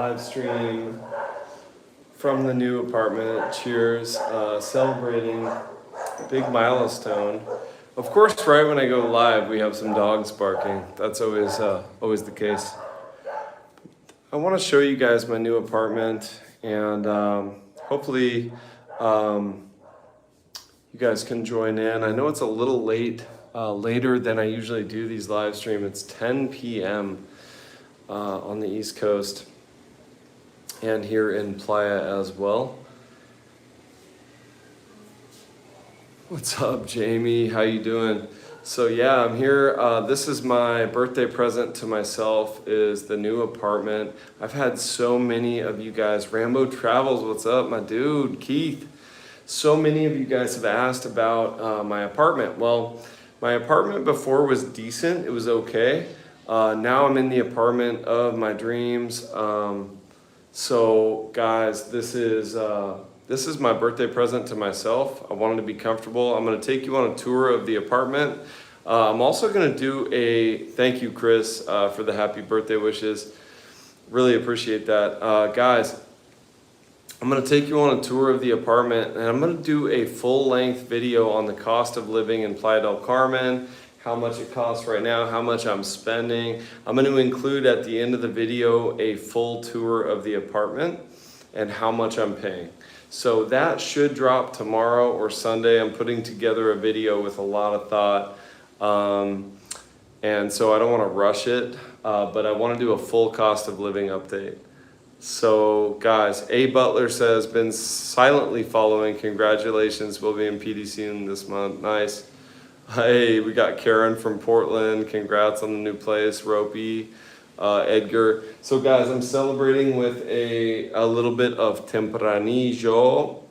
live stream from the new apartment. Cheers. Celebrating a big milestone. Of course, right when I go live, we have some dogs barking. That's always the case. I want to show you guys my new apartment, and hopefully you guys can join in. I know it's a little late, later than I usually do these live streams. It's 10 p.m. On the East Coast and here in Playa as well. What's up, Jamie? How you doing? So yeah, I'm here. This is my birthday present to myself, is the new apartment. I've had so many of you guys. Rambo Travels, what's up, my dude? Keith. So many of you guys have asked about my apartment. Well, my apartment before was decent. It was okay. Now I'm in the apartment of my dreams. So guys, this is my birthday present to myself. I wanted to be comfortable. I'm gonna take you on a tour of the apartment. I'm also gonna do a thank you, Chris, for the happy birthday wishes. Really appreciate that. Guys, I'm gonna take you on a tour of the apartment, and I'm gonna do a full-length video on the cost of living in Playa del Carmen, how much it costs right now, how much I'm spending. I'm gonna include at the end of the video a full tour of the apartment and how much I'm paying. So that should drop tomorrow or Sunday. I'm putting together a video with a lot of thought. And so I don't wanna rush it, but I wanna do a full cost of living update. So guys, A. Butler says, been silently following. Congratulations, we'll be in PDC this month. Nice. Hey, we got Karen from Portland. Congrats on the new place. Ropey, Edgar. So guys, I'm celebrating with a little bit of tempranillo.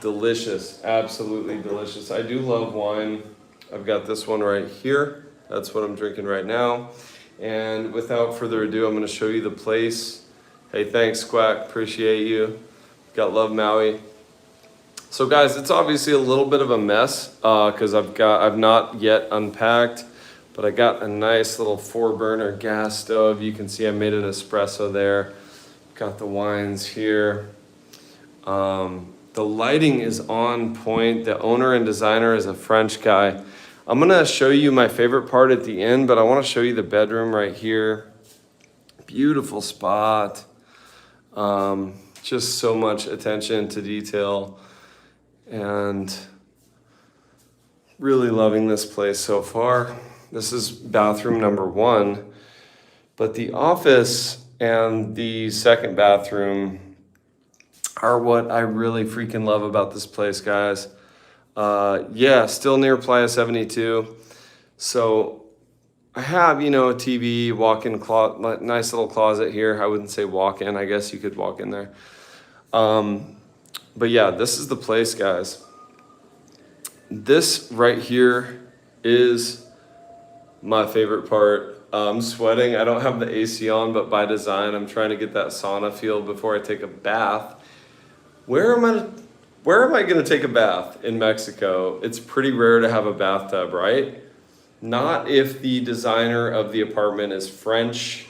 Delicious, absolutely delicious. I do love wine. I've got this one right here. That's what I'm drinking right now. And without further ado, I'm gonna show you the place. Hey, thanks, Quack, appreciate you. Got love, Maui. So guys, it's obviously a little bit of a mess because I've not yet unpacked, but I got a nice little 4-burner gas stove. You can see I made an espresso there. Got the wines here. The lighting is on point. The owner and designer is a French guy. I'm gonna show you my favorite part at the end, but I wanna show you the bedroom right here. Beautiful spot. Just so much attention to detail. And really loving this place so far. This is bathroom number 1, but the office and the second bathroom are what I really freaking love about this place, guys. Yeah, still near Playa 72. So I have, a TV, walk-in closet, nice little closet here. I wouldn't say walk-in, I guess you could walk in there. But yeah, this is the place, guys. This right here is my favorite part. I'm sweating. I don't have the AC on, but by design, I'm trying to get that sauna feel before I take a bath. Where am I gonna take a bath in Mexico? It's pretty rare to have a bathtub, right? Not if the designer of the apartment is French.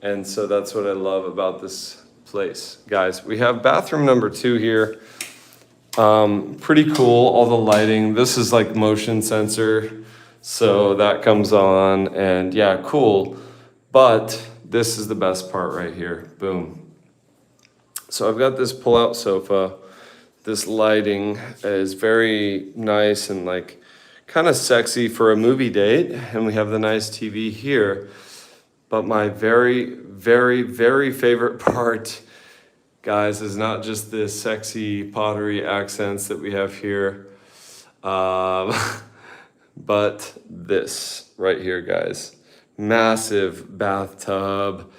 And so that's what I love about this place. Guys, we have bathroom number 2 here. Pretty cool, all the lighting. This is like motion sensor, so that comes on, and yeah, cool. But this is the best part right here, boom. So I've got this pull-out sofa. This lighting is very nice and like kind of sexy for a movie date, and we have the nice TV here. But my very, very, very favorite part, guys, is not just the sexy pottery accents that we have here, but this right here, guys. Massive bathtub.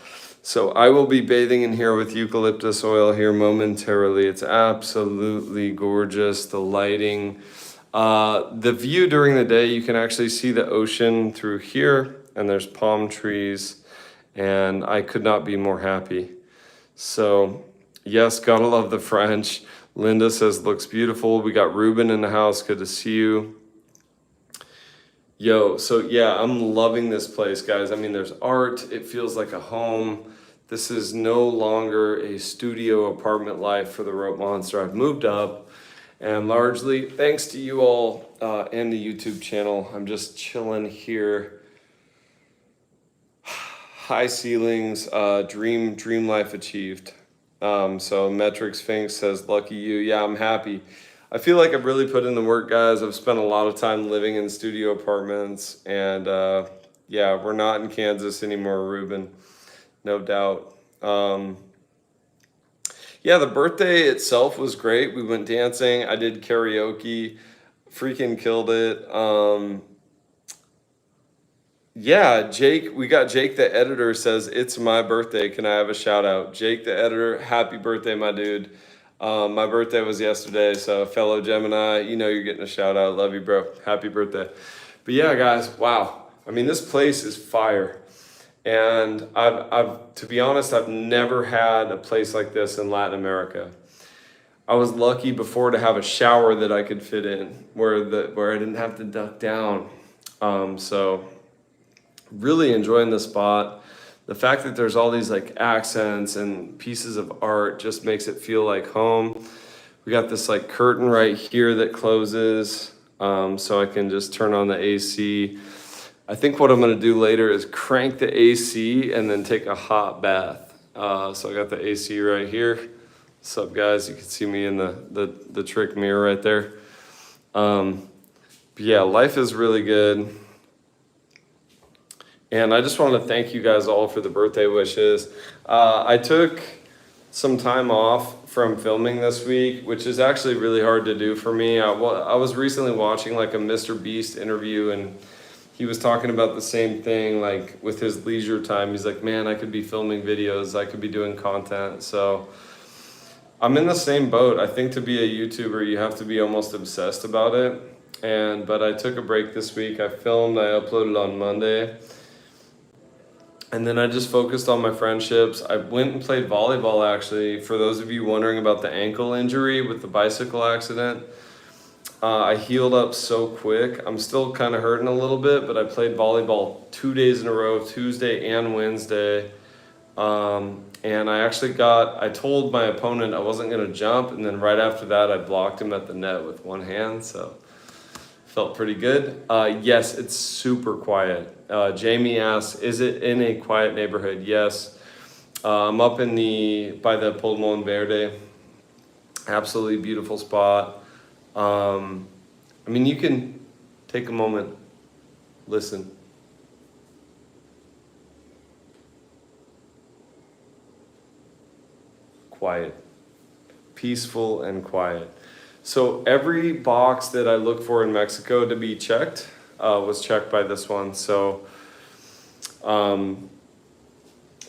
So I will be bathing in here with eucalyptus oil here momentarily. It's absolutely gorgeous, the lighting. The view during the day, you can actually see the ocean through here, and there's palm trees. And I could not be more happy. So, yes, gotta love the French. Linda says, looks beautiful. We got Ruben in the house, good to see you. Yo, so yeah, I'm loving this place, guys. I mean, there's art, it feels like a home. This is no longer a studio apartment life for the Rope Monster. I've moved up, and largely thanks to you all and the YouTube channel, I'm just chilling here. High ceilings, dream life achieved. So Metric Sphinx says, lucky you. Yeah, I'm happy. I feel like I've really put in the work, guys. I've spent a lot of time living in studio apartments, and yeah, we're not in Kansas anymore, Ruben, no doubt. Yeah, the birthday itself was great. We went dancing. I did karaoke, freaking killed it. Yeah, Jake, we got Jake the editor says, it's my birthday. Can I have a shout out? Jake the editor, happy birthday, my dude. My birthday was yesterday, so fellow Gemini, you know you're getting a shout out. Love you, bro. Happy birthday. But yeah, guys, wow. I mean, this place is fire. And I've to be honest, I've never had a place like this in Latin America. I was lucky before to have a shower that I could fit in where I didn't have to duck down. So really enjoying the spot. The fact that there's all these like accents and pieces of art just makes it feel like home. We got this like curtain right here that closes, so I can just turn on the AC. I think what I'm gonna do later is crank the AC and then take a hot bath. So I got the AC right here. What's up, guys? You can see me in the trick mirror right there. But yeah, life is really good. And I just want to thank you guys all for the birthday wishes. I took some time off from filming this week, which is actually really hard to do for me. I was recently watching like a Mr. Beast interview, and he was talking about the same thing, like with his leisure time. He's like, man, I could be filming videos, I could be doing content. So I'm in the same boat. I think to be a YouTuber, you have to be almost obsessed about it. But I took a break this week. I filmed, I uploaded on Monday. And then I just focused on my friendships. I went and played volleyball, actually. For those of you wondering about the ankle injury with the bicycle accident, I healed up so quick. I'm still kind of hurting a little bit, but I played volleyball 2 days in a row, Tuesday and Wednesday. And I told my opponent I wasn't going to jump, and then right after that, I blocked him at the net with one hand, so felt pretty good. Yes, it's super quiet. Jamie asks, is it in a quiet neighborhood? Yes. I'm up by the Pulmon Verde. Absolutely beautiful spot. I mean, you can take a moment, listen. Quiet. Peaceful and quiet. So every box that I look for in Mexico to be checked was checked by this one. So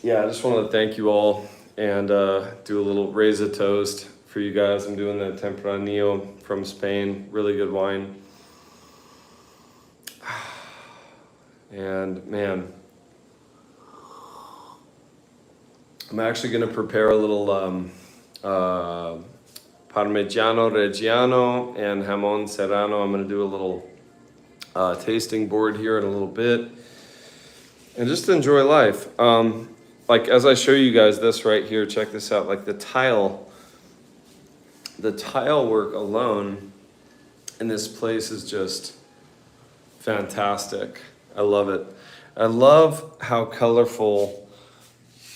yeah, I just want to thank you all and do a little raise a toast for you guys. I'm doing the Tempranillo from Spain, really good wine. And man, I'm actually going to prepare a little Parmigiano Reggiano and Jamon Serrano. I'm going to do a little tasting board here in a little bit and just enjoy life. Like as I show you guys this right here, check this out. Like the tile work alone in this place is just fantastic. I love it. I love how colorful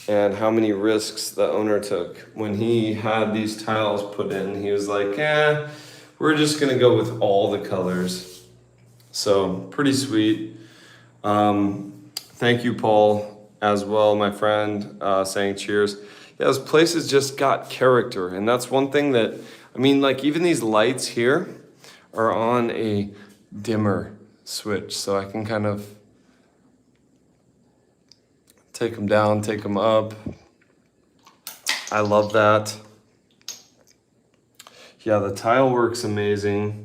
and how many risks the owner took. When he had these tiles put in, he was like, we're just gonna go with all the colors. So pretty sweet. Thank you, Paul, as well, my friend, saying cheers. Yeah, this place has just got character. And that's one thing that, I mean, like even these lights here are on a dimmer switch. So I can kind of take them down, take them up. I love that. Yeah, the tile work's amazing.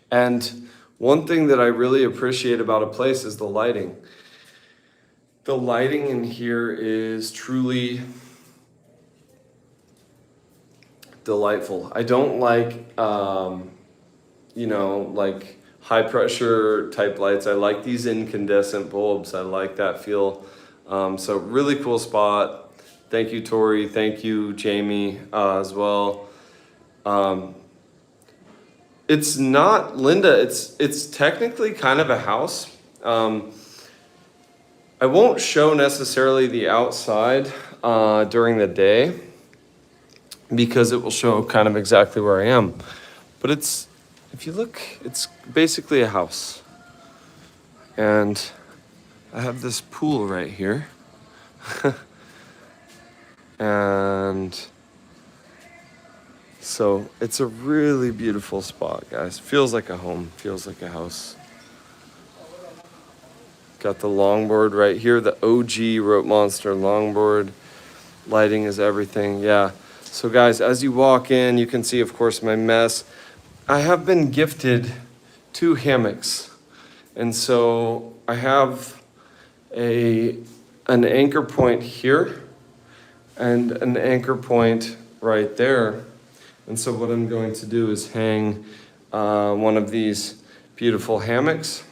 And one thing that I really appreciate about a place is the lighting. The lighting in here is truly delightful. I don't like, like high pressure type lights. I like these incandescent bulbs. I like that feel. So really cool spot. Thank you, Tori. Thank you, Jamie, as well. It's not, Linda, it's technically kind of a house. I won't show necessarily the outside during the day because it will show kind of exactly where I am. But it's, if you look, it's basically a house. And I have this pool right here. And so it's a really beautiful spot, guys. Feels like a home, feels like a house. Got the longboard right here, the OG RopeMonster longboard. Lighting is everything, yeah. So guys, as you walk in, you can see, of course, my mess. I have been gifted 2 hammocks. And so I have an anchor point here and an anchor point right there. And so what I'm going to do is hang one of these beautiful hammocks.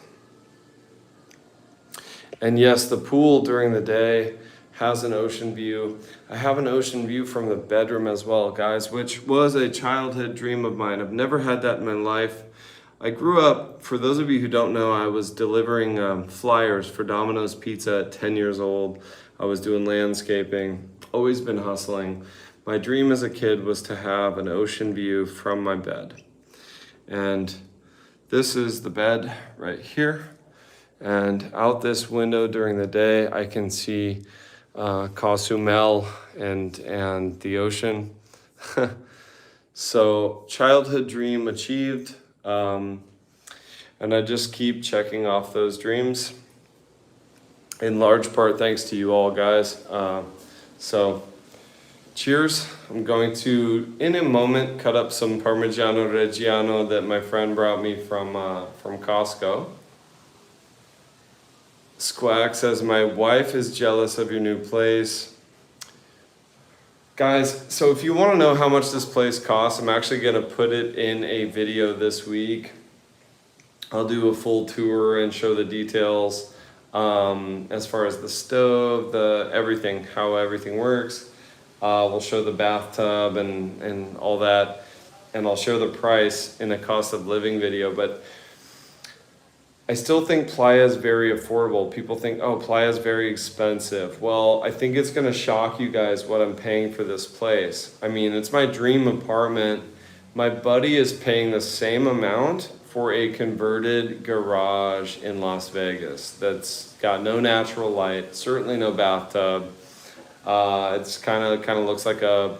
And yes, the pool during the day has an ocean view. I have an ocean view from the bedroom as well, guys, which was a childhood dream of mine. I've never had that in my life. I grew up, for those of you who don't know, I was delivering flyers for Domino's Pizza at 10 years old. I was doing landscaping, always been hustling. My dream as a kid was to have an ocean view from my bed. And this is the bed right here. And out this window during the day, I can see Cozumel and the ocean. So childhood dream achieved. And I just keep checking off those dreams. In large part, thanks to you all, guys. So cheers. I'm going to, in a moment, cut up some Parmigiano Reggiano that my friend brought me from Costco. Squack says, my wife is jealous of your new place. Guys, so if you want to know how much this place costs, I'm actually going to put it in a video this week. I'll do a full tour and show the details as far as the stove, everything, how everything works. We'll show the bathtub and all that. And I'll show the price in a cost of living video. But I still think Playa is very affordable. People think, oh, Playa is very expensive. Well, I think it's going to shock you guys what I'm paying for this place. I mean, it's my dream apartment. My buddy is paying the same amount for a converted garage in Las Vegas that's got no natural light, certainly no bathtub. It's kind of looks like a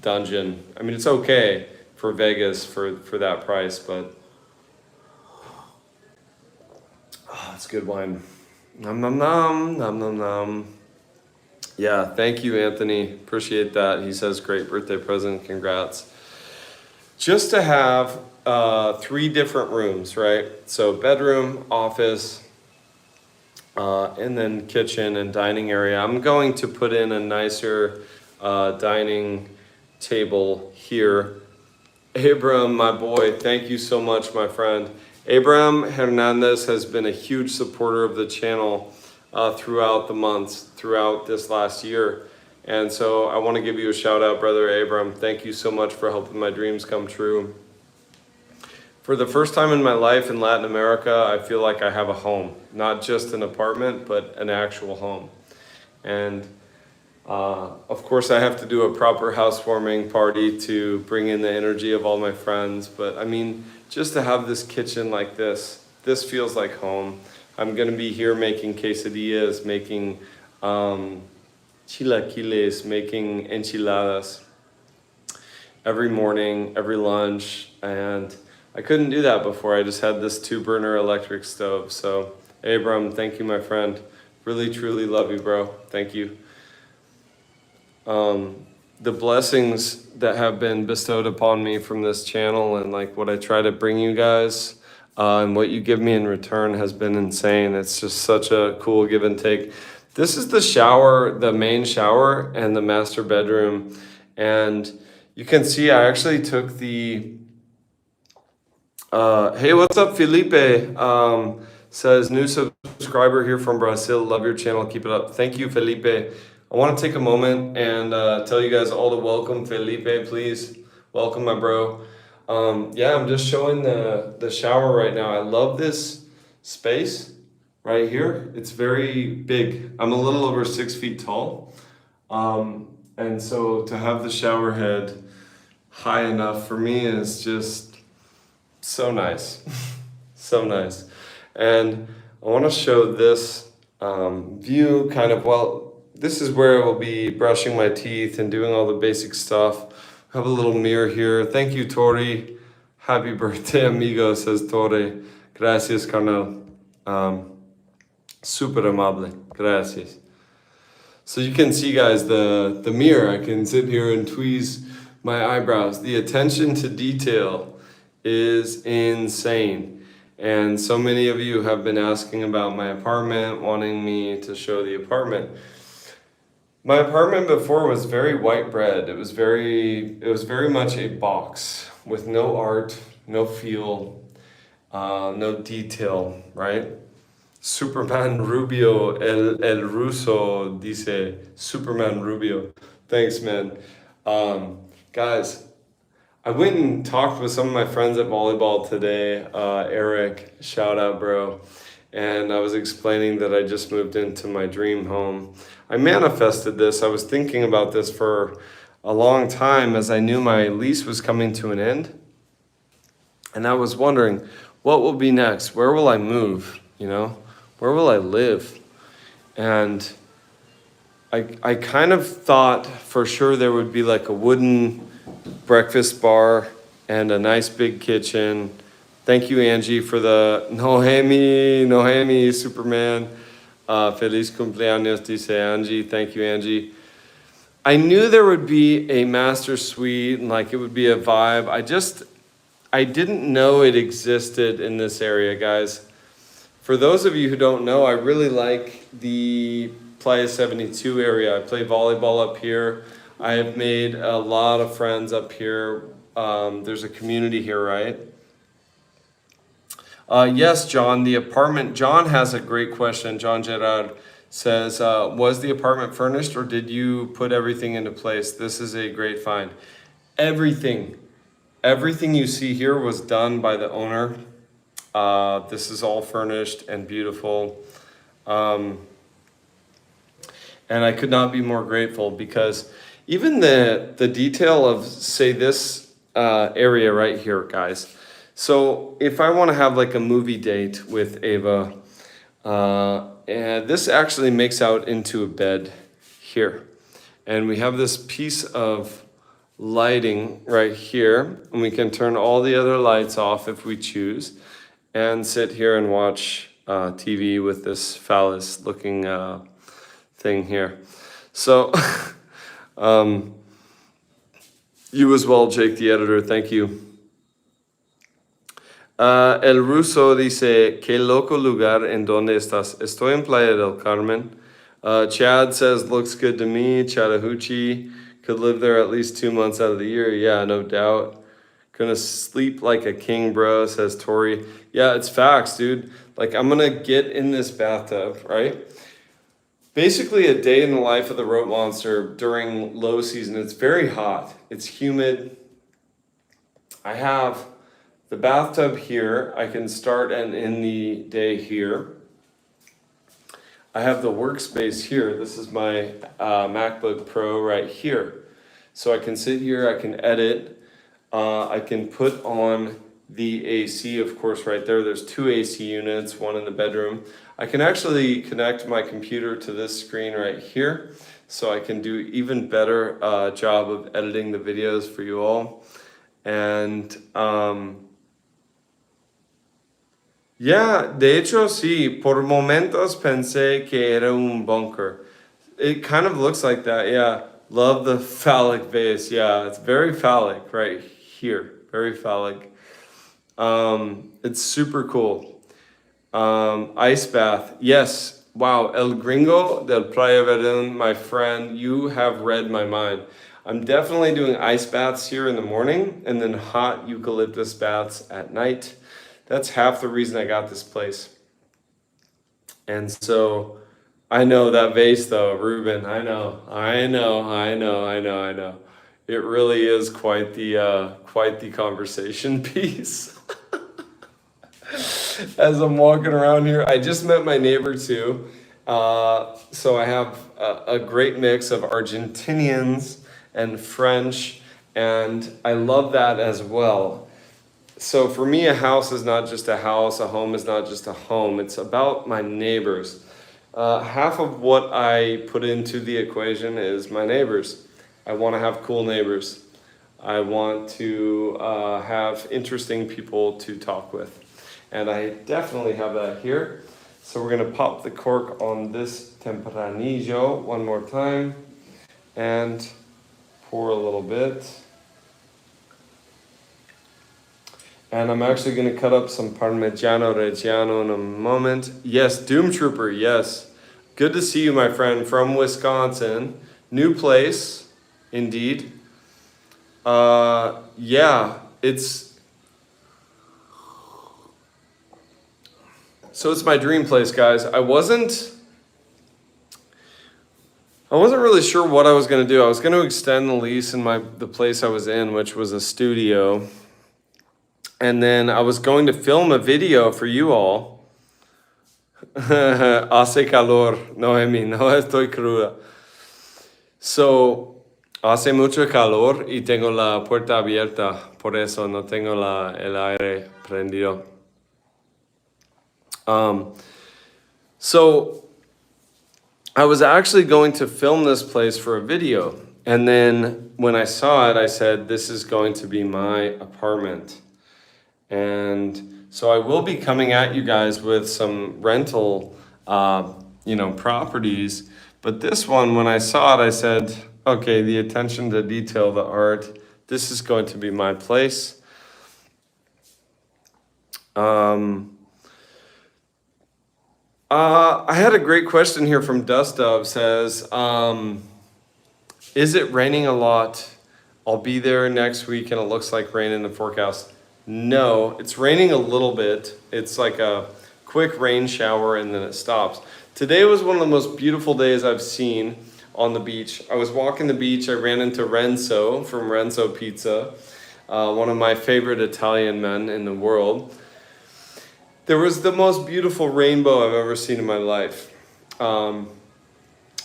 dungeon. I mean, it's okay for Vegas for that price, but it's good wine. Nom nom nom, nom nom nom. Yeah, thank you, Anthony. Appreciate that. He says, great birthday present, congrats. Just to have 3 different rooms, right? So bedroom, office, and then kitchen and dining area. I'm going to put in a nicer dining table here. Abram, my boy, thank you so much, my friend. Abram Hernandez has been a huge supporter of the channel throughout the months, throughout this last year. And so I want to give you a shout out, brother Abram. Thank you so much for helping my dreams come true. For the first time in my life in Latin America, I feel like I have a home, not just an apartment, but an actual home. And of course, I have to do a proper housewarming party to bring in the energy of all my friends. But I mean, just to have this kitchen like this feels like home. I'm going to be here making quesadillas, making chilaquiles, making enchiladas every morning, every lunch. And I couldn't do that before. I just had this 2-burner electric stove. So, Abram, thank you, my friend. Really, truly love you, bro. Thank you. The blessings that have been bestowed upon me from this channel and like what I try to bring you guys and what you give me in return has been insane. It's just such a cool give and take. This is the shower, the main shower and the master bedroom. And you can see I actually took the Hey, what's up, Felipe? Says new subscriber here from Brazil. Love your channel. Keep it up. Thank you, Felipe. I want to take a moment and tell you guys all to welcome Felipe. Please welcome my bro. Yeah, I'm just showing the shower right now. I love this space right here. It's very big. I'm a little over 6 feet tall. And so to have the shower head high enough for me is just so nice. So nice. And I want to show this view kind of, well, this is where I will be brushing my teeth and doing all the basic stuff. I have a little mirror here. Thank you, Tori. Happy birthday, amigo, says Tori. Gracias, carnal. Super amable. Gracias. So you can see, guys, the mirror. I can sit here and tweeze my eyebrows. The attention to detail is insane. And so many of you have been asking about my apartment, wanting me to show the apartment. My apartment before was very white bread. It was very much a box with no art, no feel, no detail, right? Superman Rubio, El Russo dice, Superman Rubio. Thanks, man. Guys, I went and talked with some of my friends at volleyball today. Eric, shout out, bro. And I was explaining that I just moved into my dream home. I manifested this. I was thinking about this for a long time as I knew my lease was coming to an end. And I was wondering, what will be next? Where will I move? You know, where will I live? And I kind of thought for sure there would be like a wooden breakfast bar and a nice big kitchen. Thank you, Angie, for the Nohemi, Superman. Feliz cumpleaños, dice Angie. Thank you, Angie. I knew there would be a master suite and like it would be a vibe. I didn't know it existed in this area, guys. For those of you who don't know, I really like the Playa 72 area. I play volleyball up here. I have made a lot of friends up here. There's a community here, right? Yes, John, the apartment. John has a great question. John Gerard says, was the apartment furnished or did you put everything into place? This is a great find. Everything you see here was done by the owner. This is all furnished and beautiful. And I could not be more grateful because even the detail of, say, this area right here, guys. So if I want to have like a movie date with Ava, and this actually makes out into a bed here. And we have this piece of lighting right here, and we can turn all the other lights off if we choose, and sit here and watch TV with this phallus looking thing here. So you as well, Jake the editor, thank you. El Russo dice, qué loco lugar en donde estás. Estoy en Playa del Carmen. Chad says, looks good to me. Chattahoochee, could live there at least 2 months out of the year. Yeah, no doubt. Gonna sleep like a king, bro, says Tori. Yeah, it's facts, dude. Like, I'm gonna get in this bathtub, right? Basically a day in the life of the TheRopeMonster during low season. It's very hot. It's humid. I have the bathtub here. I can start and end the day here. I have the workspace here. This is my MacBook Pro right here. So I can sit here, I can edit. I can put on the AC, of course, right there. There's 2 AC units, one in the bedroom. I can actually connect my computer to this screen right here, so I can do even better job of editing the videos for you all. And yeah, de hecho, sí, por momentos pensé que era un bunker. It kind of looks like that, yeah. Love the phallic base, yeah. It's very phallic right here, very phallic. It's super cool. Ice bath, yes. Wow, El Gringo del Playa Verdun, my friend, you have read my mind. I'm definitely doing ice baths here in the morning and then hot eucalyptus baths at night. That's half the reason I got this place. And so I know that vase though, Ruben. I know. It really is quite the conversation piece. As I'm walking around here, I just met my neighbor too. So I have a great mix of Argentinians and French, and I love that as well. So for me, a house is not just a house, a home is not just a home. It's about my neighbors. Half of what I put into the equation is my neighbors. I want to have cool neighbors. I want to have interesting people to talk with. And I definitely have that here. So we're going to pop the cork on this Tempranillo one more time and pour a little bit. And I'm actually going to cut up some Parmigiano Reggiano in a moment. Yes, Doom Trooper, yes. Good to see you, my friend, from Wisconsin. New place, indeed. Yeah, it's my dream place, guys. I wasn't really sure what I was going to do. I was going to extend the lease in the place I was in, which was a studio. And then I was going to film a video for you all. Hace calor, Noemi, no estoy cruda. So, hace mucho calor y tengo la puerta abierta, por eso no tengo el aire prendido. So, I was actually going to film this place for a video. And then when I saw it, I said, this is going to be my apartment. And so I will be coming at you guys with some rental, properties. But this one, when I saw it, I said, okay, the attention to detail, the art, this is going to be my place. I had a great question here from Dust Dove. Says, is it raining a lot? I'll be there next week and it looks like rain in the forecast. No, it's raining a little bit. It's like a quick rain shower and then it stops. Today was one of the most beautiful days I've seen on the beach. I was walking the beach. I ran into Renzo from Renzo Pizza, one of my favorite Italian men in the world. There was the most beautiful rainbow I've ever seen in my life.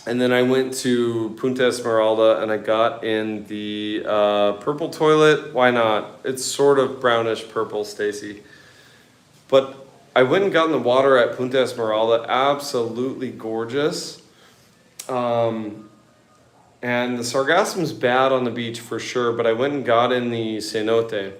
And then I went to Punta Esmeralda and I got in the purple toilet. Why not? It's sort of brownish purple, Stacy. But I went and got in the water at Punta Esmeralda. Absolutely gorgeous. And the sargassome's bad on the beach for sure, but I went and got in the cenote.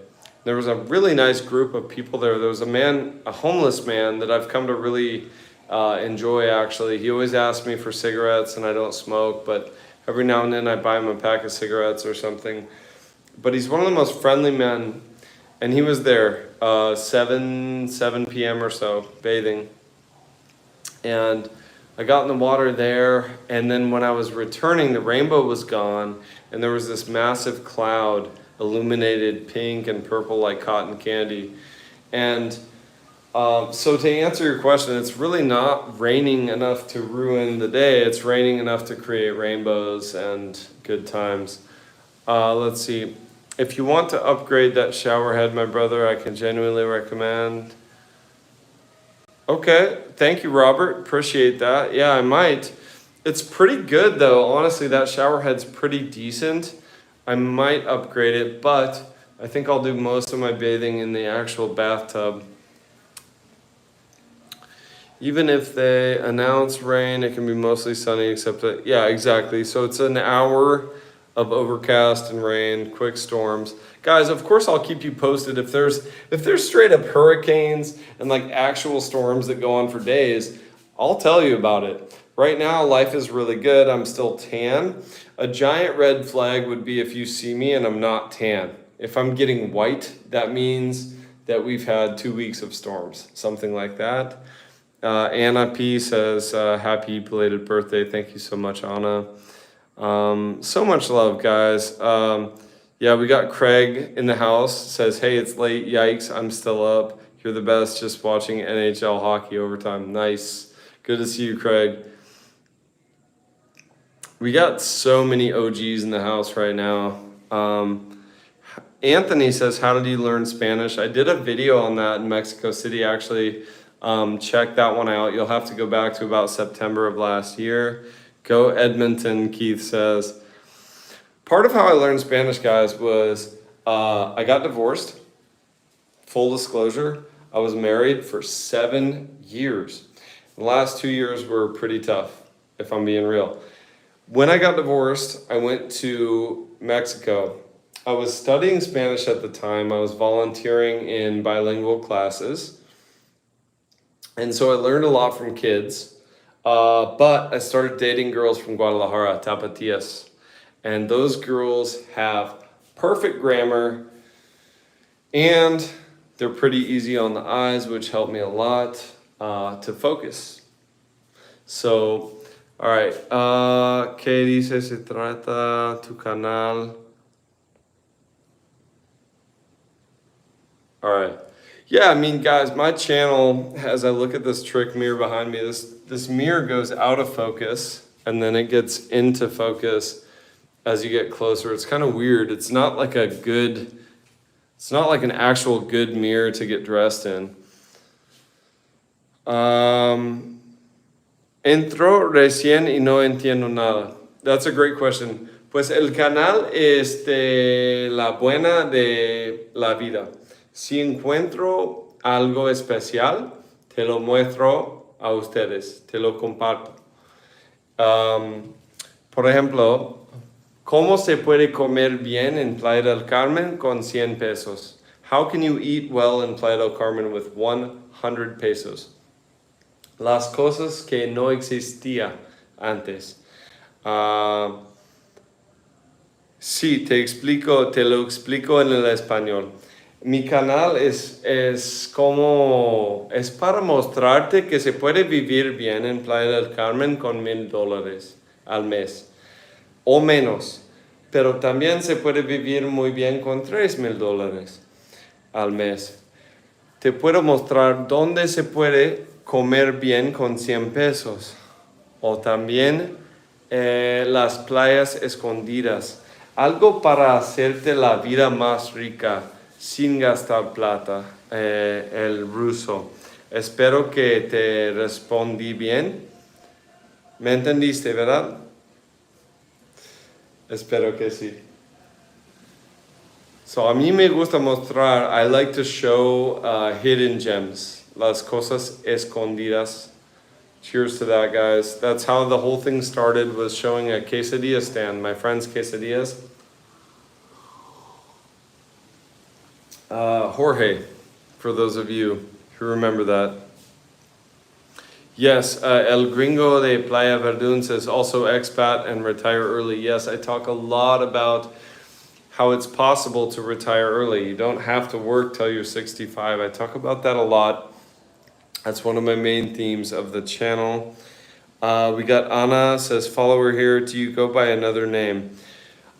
There was a really nice group of people there. There was a homeless man that I've come to really enjoy, actually. He always asks me for cigarettes, and I don't smoke, but every now and then I buy him a pack of cigarettes or something. But he's one of the most friendly men, and he was there 7 p.m. or so, bathing. And I got in the water there, and then when I was returning, the rainbow was gone, and there was this massive cloud illuminated pink and purple like cotton candy. And so to answer your question, it's really not raining enough to ruin the day. It's raining enough to create rainbows and good times. Let's see. If you want to upgrade that shower head, my brother, I can genuinely recommend. Okay, thank you, Robert. Appreciate that. Yeah, I might. It's pretty good, though. Honestly, that shower head's pretty decent. I might upgrade it, but I think I'll do most of my bathing in the actual bathtub. Even if they announce rain, it can be mostly sunny, except that, yeah, exactly. So it's an hour of overcast and rain, quick storms. Guys, of course I'll keep you posted if there's straight up hurricanes and like actual storms that go on for days, I'll tell you about it. Right now, life is really good. I'm still tan. A giant red flag would be if you see me and I'm not tan. If I'm getting white, that means that we've had 2 weeks of storms, something like that. Anna P says, happy belated birthday. Thank you so much, Anna. So much love, guys. Yeah, we got Craig in the house. Says, hey, it's late. Yikes, I'm still up. You're the best. Just watching NHL hockey overtime. Nice. Good to see you, Craig. We got so many OGs in the house right now. Anthony says, how did you learn Spanish? I did a video on that in Mexico City, actually. Check that one out. You'll have to go back to about September of last year. Go Edmonton, Keith says. Part of how I learned Spanish, guys, was I got divorced. Full disclosure, I was married for 7 years. The last 2 years were pretty tough, if I'm being real. When I got divorced, I went to Mexico. I was studying Spanish at the time. I was volunteering in bilingual classes. And so I learned a lot from kids. But I started dating girls from Guadalajara, Tapatías. And those girls have perfect grammar and they're pretty easy on the eyes, which helped me a lot to focus. So, all right. ¿Qué dice se trata tu canal? All right. Yeah, I mean, guys, my channel, as I look at this trick mirror behind me, this mirror goes out of focus and then it gets into focus as you get closer. It's kind of weird. It's not like an actual good mirror to get dressed in. Entro recién y no entiendo nada. That's a great question. Pues el canal es de la buena de la vida. Si encuentro algo especial, te lo muestro a ustedes, te lo comparto. Por ejemplo, ¿cómo se puede comer bien en Playa del Carmen con 100 pesos? How can you eat well in Playa del Carmen with 100 pesos? Las cosas que no existía antes. Sí, te lo explico en el español. Mi canal es para mostrarte que se puede vivir bien en Playa del Carmen con $1,000 al mes o menos, pero también se puede vivir muy bien con $3,000 al mes. Te puedo mostrar dónde se puede comer bien con 100 pesos o también las playas escondidas. Algo para hacerte la vida más rica sin gastar plata, el ruso. Espero que te respondí bien. ¿Me entendiste, verdad? Espero que sí. So, a mí me gusta mostrar, I like to show hidden gems, las cosas escondidas. Cheers to that, guys. That's how the whole thing started, was showing a quesadilla stand, my friend's quesadillas. Jorge, for those of you who remember that. Yes, El Gringo de Playa Verdun says also expat and retire early. Yes, I talk a lot about how it's possible to retire early. You don't have to work till you're 65. I talk about that a lot. That's one of my main themes of the channel. We got Anna says, follower here, do you go by another name?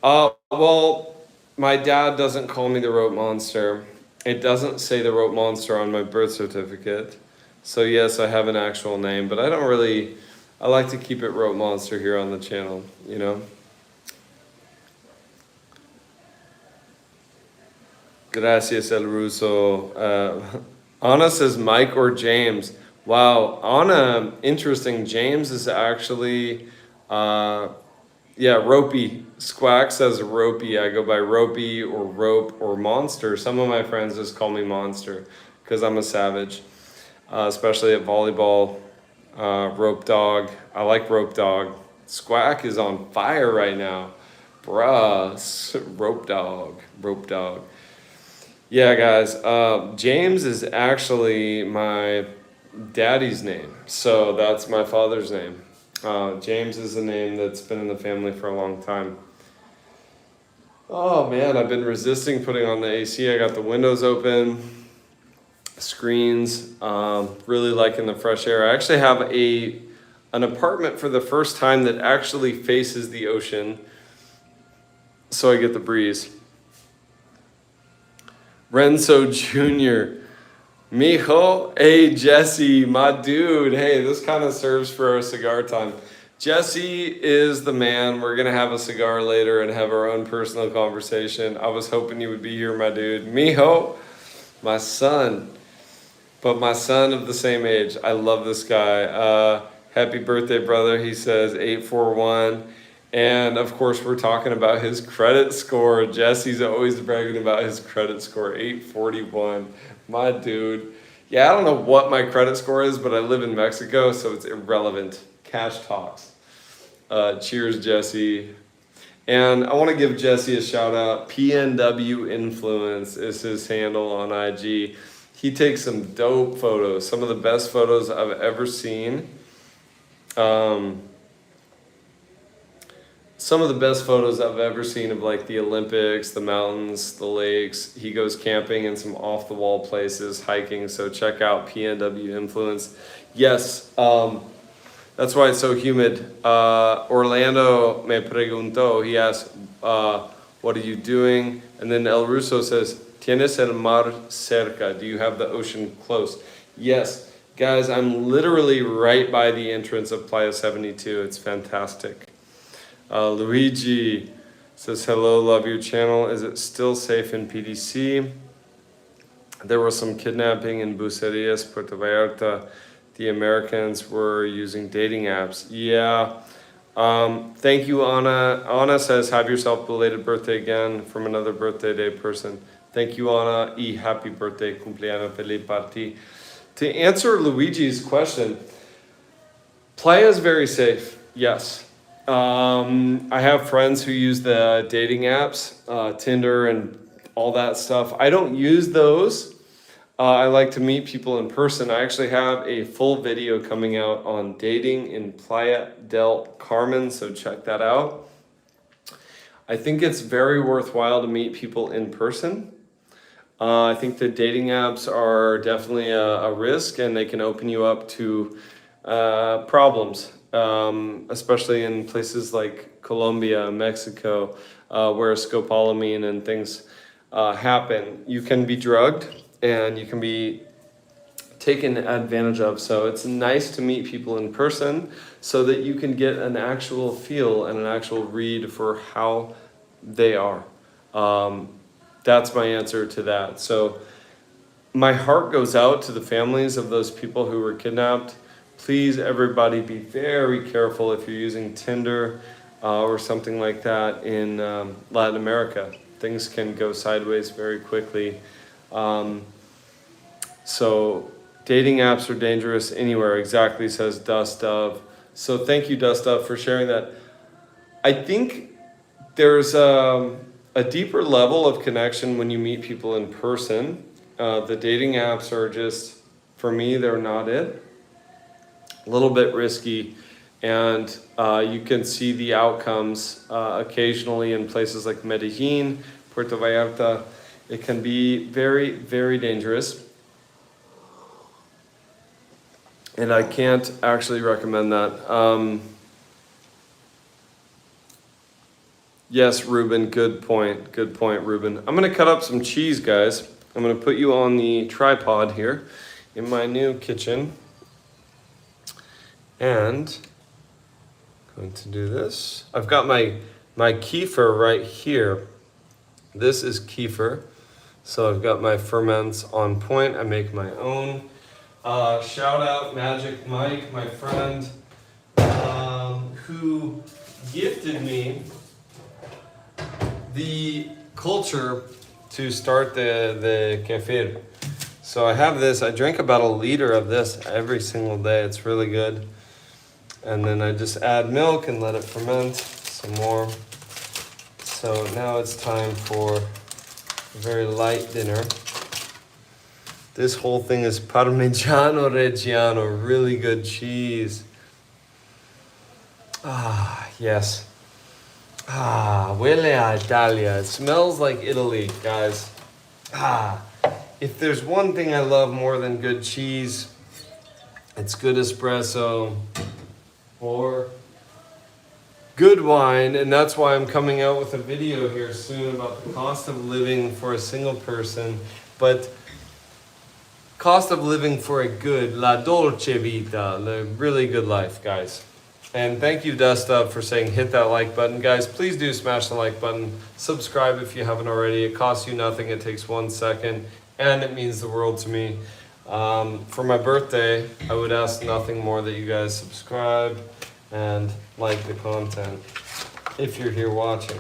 Well, my dad doesn't call me the Rope Monster. It doesn't say the Rope Monster on my birth certificate. So yes, I have an actual name, but I like to keep it Rope Monster here on the channel, you know? Gracias, El Russo. Anna says Mike or James. Wow, Anna, interesting. James is actually, Ropey. Squack says Ropey. I go by Ropey or Rope or Monster. Some of my friends just call me Monster because I'm a savage, especially at volleyball. Rope Dog. I like Rope Dog. Squack is on fire right now. Bruh, Rope Dog, Rope Dog. Yeah, guys, James is actually my daddy's name. So that's my father's name. James is a name that's been in the family for a long time. Oh man, I've been resisting putting on the AC. I got the windows open, screens, really liking the fresh air. I actually have an apartment for the first time that actually faces the ocean, so I get the breeze. Renzo Jr. Mijo, hey Jesse, my dude. Hey, this kind of serves for our cigar time. Jesse is the man. We're gonna have a cigar later and have our own personal conversation. I was hoping you would be here, my dude. Mijo, my son, but my son of the same age. I love this guy. Happy birthday, brother. He says 841. And of course, we're talking about his credit score. Jesse's always bragging about his credit score, 841. My dude. Yeah, I don't know what my credit score is, but I live in Mexico, so it's irrelevant. Cash talks. Cheers, Jesse. And I want to give Jesse a shout out. PNW Influence is his handle on IG. He takes some dope photos, some of the best photos I've ever seen. Some of the best photos I've ever seen of like the Olympics, the mountains, the lakes. He goes camping in some off the wall places, hiking. So check out PNW Influence. Yes, that's why it's so humid. Orlando me preguntó, he asked, what are you doing? And then El Russo says, ¿Tienes el mar cerca? Do you have the ocean close? Yes, guys, I'm literally right by the entrance of Playa 72. It's fantastic. Luigi says, hello, love your channel. Is it still safe in PDC? There was some kidnapping in Bucerias, Puerto Vallarta. The Americans were using dating apps. Yeah. Thank you, Anna. Anna says, have yourself belated birthday again from another birthday day person. Thank you, Anna. Y happy birthday, cumpleaños feliz para ti. To answer Luigi's question, Playa is very safe. Yes. I have friends who use the dating apps, Tinder and all that stuff. I don't use those. I like to meet people in person. I actually have a full video coming out on dating in Playa del Carmen, so check that out. I think it's very worthwhile to meet people in person. I think the dating apps are definitely a risk, and they can open you up to problems. Especially in places like Colombia, Mexico, where scopolamine and things happen. You can be drugged and you can be taken advantage of. So it's nice to meet people in person so that you can get an actual feel and an actual read for how they are. That's my answer to that. So my heart goes out to the families of those people who were kidnapped. Please, everybody, be very careful if you're using Tinder or something like that in Latin America. Things can go sideways very quickly. So dating apps are dangerous anywhere, exactly, says Dust Dove. So thank you, Dust Dove, for sharing that. I think there's a deeper level of connection when you meet people in person. The dating apps are just, for me, they're not it. A little bit risky, and you can see the outcomes occasionally in places like Medellin, Puerto Vallarta. It can be very, very dangerous, and I can't actually recommend that. Yes, Ruben, good point, Ruben. I'm gonna cut up some cheese, guys. I'm gonna put you on the tripod here in my new kitchen. And I'm going to do this. I've got my kefir right here. This is kefir. So I've got my ferments on point. I make my own. Shout out Magic Mike, my friend, who gifted me the culture to start the kefir. So I have this. I drink about a liter of this every single day. It's really good. And then I just add milk and let it ferment some more. So now it's time for a very light dinner. This whole thing is Parmigiano Reggiano, really good cheese. Ah, yes. Ah, huele a Italia. It smells like Italy, guys. Ah, if there's one thing I love more than good cheese, it's good espresso. for good wine, and that's why I'm coming out with a video here soon about the cost of living for a single person, but cost of living for a good, la dolce vita, the really good life, guys. And thank you, Dust for saying hit that like button. Guys, please do smash the like button. Subscribe if you haven't already. It costs you nothing. It takes 1 second, and it means the world to me. For my birthday, I would ask nothing more that you guys subscribe and like the content if you're here watching.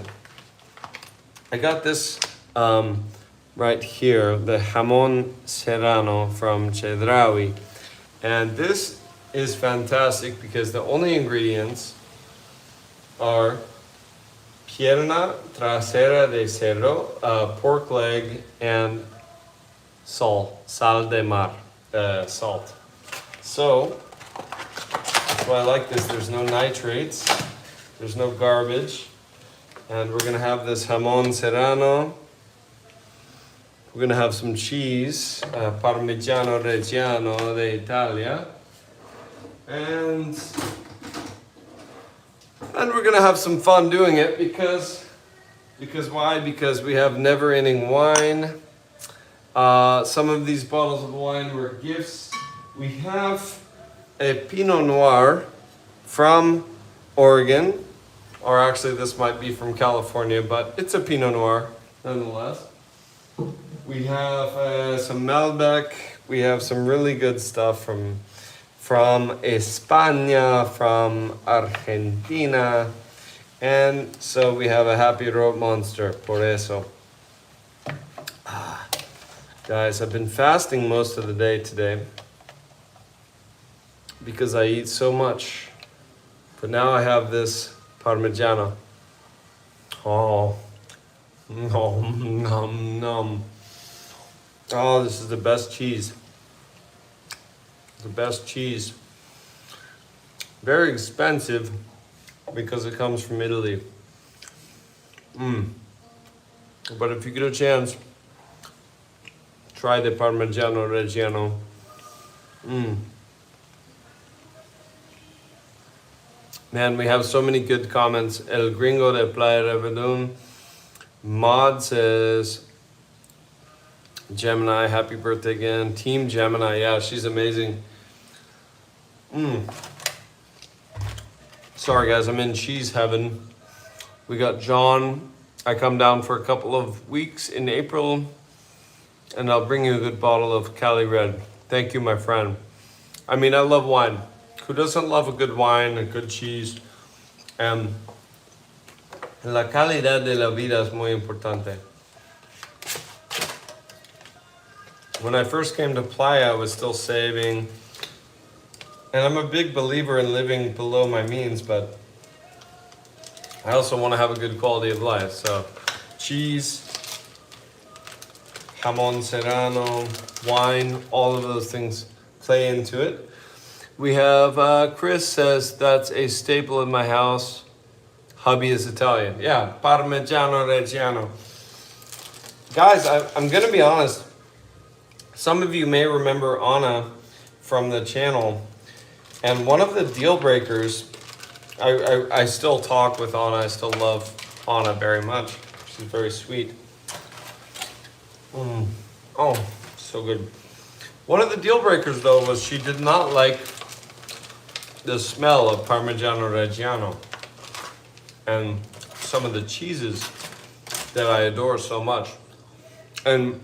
I got this right here, the jamón serrano from Chedraui, and this is fantastic because the only ingredients are pierna trasera de cerdo, pork leg, and sal de mar, salt. So that's why I like this. There's no nitrates, there's no garbage, and we're gonna have this jamón serrano. We're gonna have some cheese, Parmigiano Reggiano d'Italia, and we're gonna have some fun doing it because why? Because we have never-ending wine. Some of these bottles of wine were gifts. We have a Pinot Noir from Oregon, or actually this might be from California, but it's a Pinot Noir nonetheless. We have some Malbec. We have some really good stuff from España, from Argentina, and so we have a happy TheRopeMonster, por eso. Guys, I've been fasting most of the day today because I eat so much, but now I have this Parmigiano. Oh, nom, nom, nom. Oh, this is the best cheese. The best cheese. Very expensive because it comes from Italy. But if you get a chance, try the Parmigiano Reggiano. Man, we have so many good comments. El Gringo de Playa Revedun. Maud says, Gemini, happy birthday again. Team Gemini, yeah, she's amazing. Sorry guys, I'm in cheese heaven. We got John. I come down for a couple of weeks in April, and I'll bring you a good bottle of Cali Red. Thank you, my friend. I mean, I love wine. Who doesn't love a good wine, a good cheese? La calidad de la vida es muy importante. When I first came to Playa, I was still saving. And I'm a big believer in living below my means, but I also want to have a good quality of life. So cheese, jamón serrano, wine, all of those things play into it. We have, Chris says, that's a staple in my house. Hubby is Italian. Yeah, Parmigiano Reggiano. Guys, I'm going to be honest. Some of you may remember Anna from the channel. And one of the deal breakers, I still talk with Anna. I still love Anna very much. She's very sweet. Oh, so good. One of the deal breakers, though, was she did not like the smell of Parmigiano Reggiano and some of the cheeses that I adore so much. And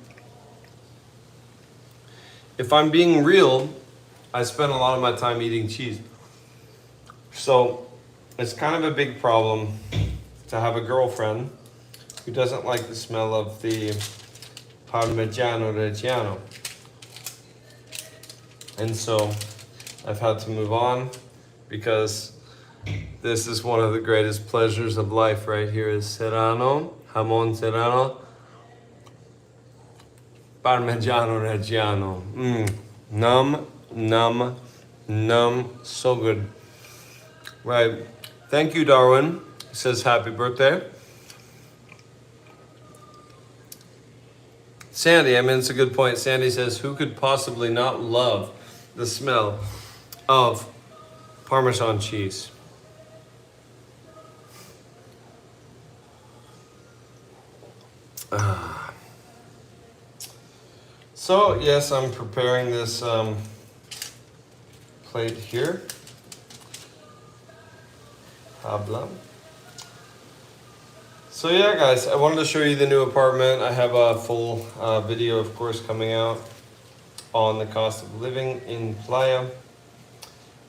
if I'm being real, I spend a lot of my time eating cheese. So it's kind of a big problem to have a girlfriend who doesn't like the smell of the Parmigiano Reggiano. And so I've had to move on because this is one of the greatest pleasures of life right here is Serrano, jamón serrano, Parmigiano Reggiano. Num, num, num, so good. Right. Thank you, Darwin. He says happy birthday. Sandy, I mean, it's a good point. Sandy says, who could possibly not love the smell of Parmesan cheese. So yes, I'm preparing this plate here. Habla. So yeah, guys, I wanted to show you the new apartment. I have a full video, of course, coming out on the cost of living in Playa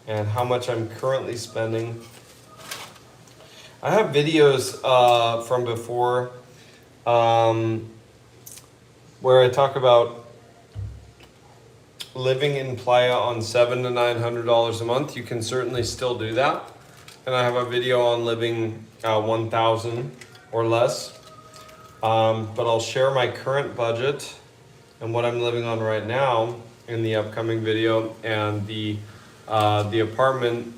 and how much I'm currently spending. I have videos from before where I talk about living in Playa on $700 to $900 a month. You can certainly still do that. And I have a video on living 1,000 or less. But I'll share my current budget and what I'm living on right now in the upcoming video, and the apartment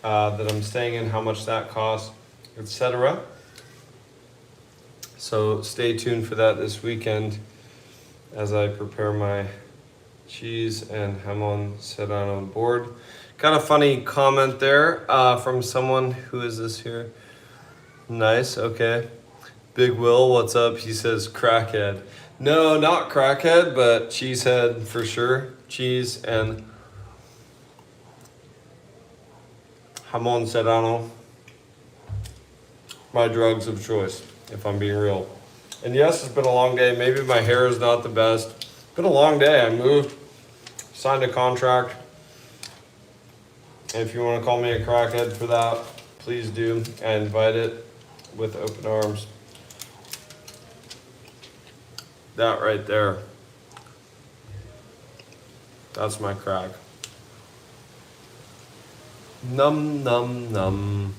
that I'm staying in, how much that costs, etc. So stay tuned for that this weekend as I prepare my cheese and jamon serrano board. Got a funny comment there from someone. Who is this here? Nice, okay. Big Will, what's up? He says crackhead. No, not crackhead, but cheesehead for sure. Cheese and jamon serrano. My drugs of choice, if I'm being real. And yes, it's been a long day. Maybe my hair is not the best. It's been a long day. I moved, signed a contract. If you want to call me a crackhead for that, please do. I invite it with open arms. That right there. That's my crack. Num, num, num.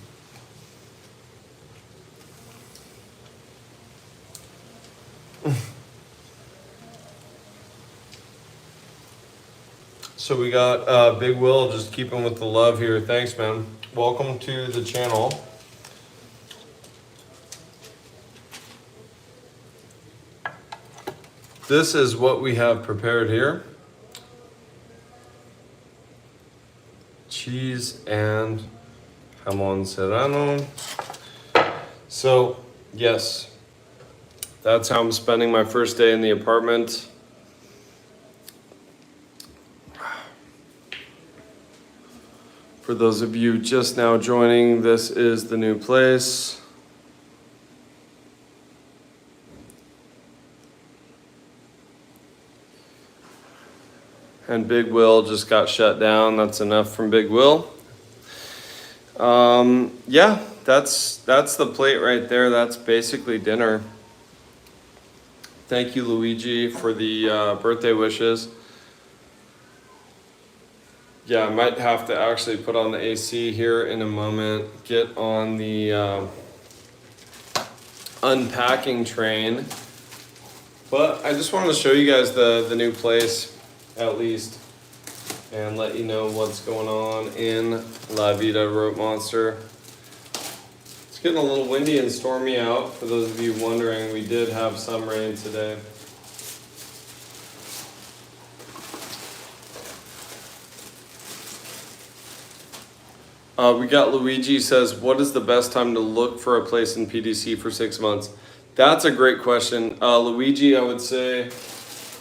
So we got Big Will, just keeping with the love here. Thanks, man. Welcome to the channel. This is what we have prepared here. Cheese and jamon serrano. So, yes, that's how I'm spending my first day in the apartment. For those of you just now joining, this is the new place. And Big Will just got shut down. That's enough from Big Will. Yeah, that's the plate right there. That's basically dinner. Thank you, Luigi, for the birthday wishes. Yeah, I might have to actually put on the AC here in a moment. Get on the unpacking train. But I just wanted to show you guys the new place, at least, and let you know what's going on in La Vida TheRopeMonster. It's getting a little windy and stormy out. For those of you wondering, we did have some rain today. We got Luigi says, what is the best time to look for a place in PDC for 6 months? That's a great question. Luigi, I would say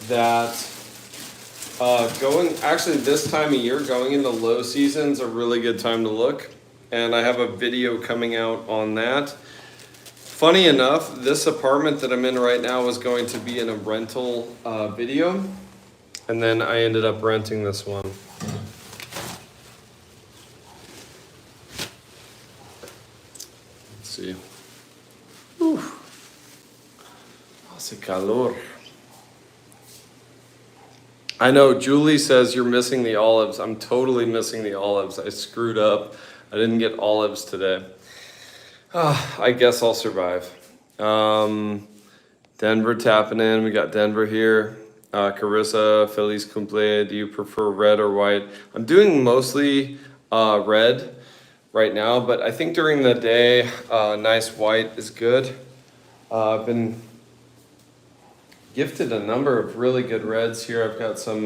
that actually this time of year, going into low season is a really good time to look. And I have a video coming out on that. Funny enough, this apartment that I'm in right now was going to be in a rental video. And then I ended up renting this one. See. Hace calor. I know Julie says you're missing the olives. I'm totally missing the olives. I screwed up. I didn't get olives today. I guess I'll survive. Denver tapping in. We got Denver here. Carissa, Feliz cumple. Do you prefer red or white? I'm doing mostly red right now, but I think during the day, nice white is good. I've been gifted a number of really good reds here. I've got some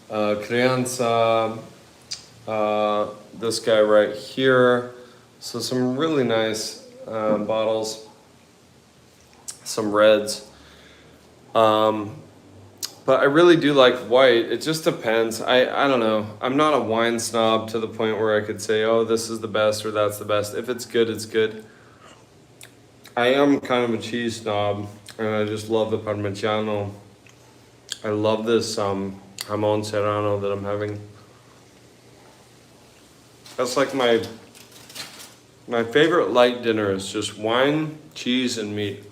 Crianza this guy right here. So some really nice bottles, some reds. But I really do like white. It just depends. I don't know. I'm not a wine snob to the point where I could say, oh, this is the best or that's the best. If it's good, it's good. I am kind of a cheese snob, and I just love the Parmigiano. I love this jamon serrano that I'm having. That's like my favorite light dinner is just wine, cheese, and meat.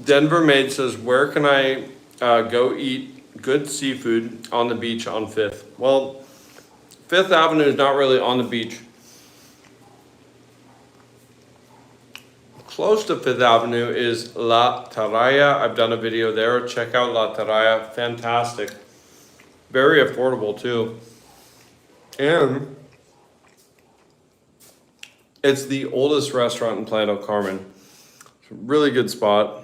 Denver Maid says, where can I go eat good seafood on the beach on 5th? Well, 5th Avenue is not really on the beach. Close to 5th Avenue is La Taraya. I've done a video there. Check out La Taraya. Fantastic. Very affordable too. And it's the oldest restaurant in Playa del Carmen. Really good spot.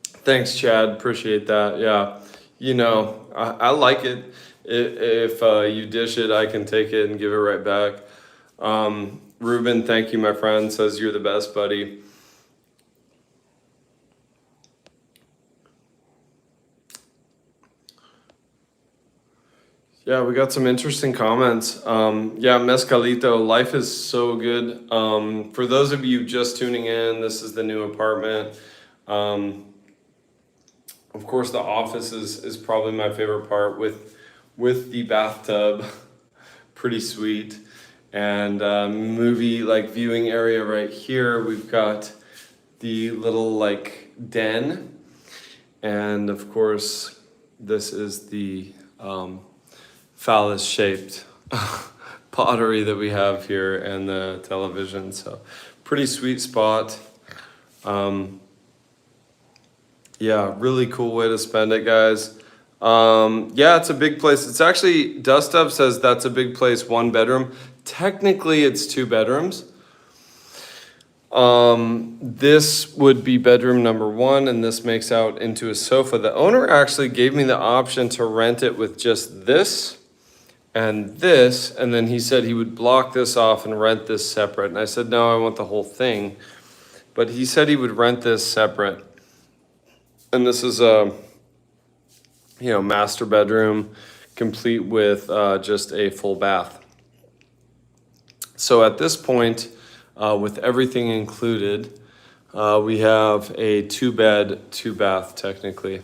Thanks, Chad. Appreciate that. Yeah. You know, I like it. If you dish it, I can take it and give it right back. Ruben, thank you, my friend, says you're the best, buddy. Yeah, we got some interesting comments. Yeah, Mezcalito, life is so good. For those of you just tuning in, this is the new apartment. Of course, the office is probably my favorite part with the bathtub. Pretty sweet. And movie like viewing area right here. We've got the little like den. And of course, this is the phallus shaped pottery that we have here and the television. So pretty sweet spot. Yeah, really cool way to spend it, guys. Yeah, it's a big place. It's actually, Dust Up says that's a big place, 1 bedroom. Technically, it's 2 bedrooms. This would be bedroom number 1, and this makes out into a sofa. The owner actually gave me the option to rent it with just this, and then he said he would block this off and rent this separate. And I said, no, I want the whole thing. But he said he would rent this separate. And this is a, master bedroom, complete with just a full bath. So at this point, with everything included, we have a 2-bed, 2-bath technically.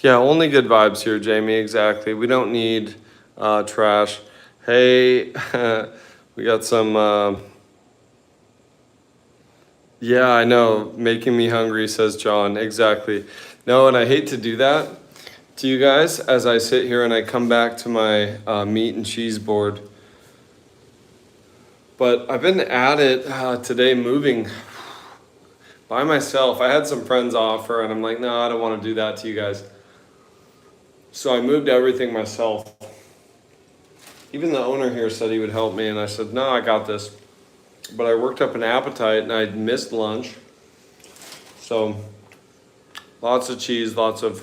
Yeah, only good vibes here, Jamie, exactly. We don't need trash. Hey, we got some... Yeah, I know, making me hungry, says John, exactly. No, and I hate to do that to you guys as I sit here and I come back to my meat and cheese board. But I've been at it today moving by myself. I had some friends offer and I'm like, no, I don't want to do that to you guys. So I moved everything myself. Even the owner here said he would help me and I said, no, I got this. But I worked up an appetite and I missed lunch. So lots of cheese, lots of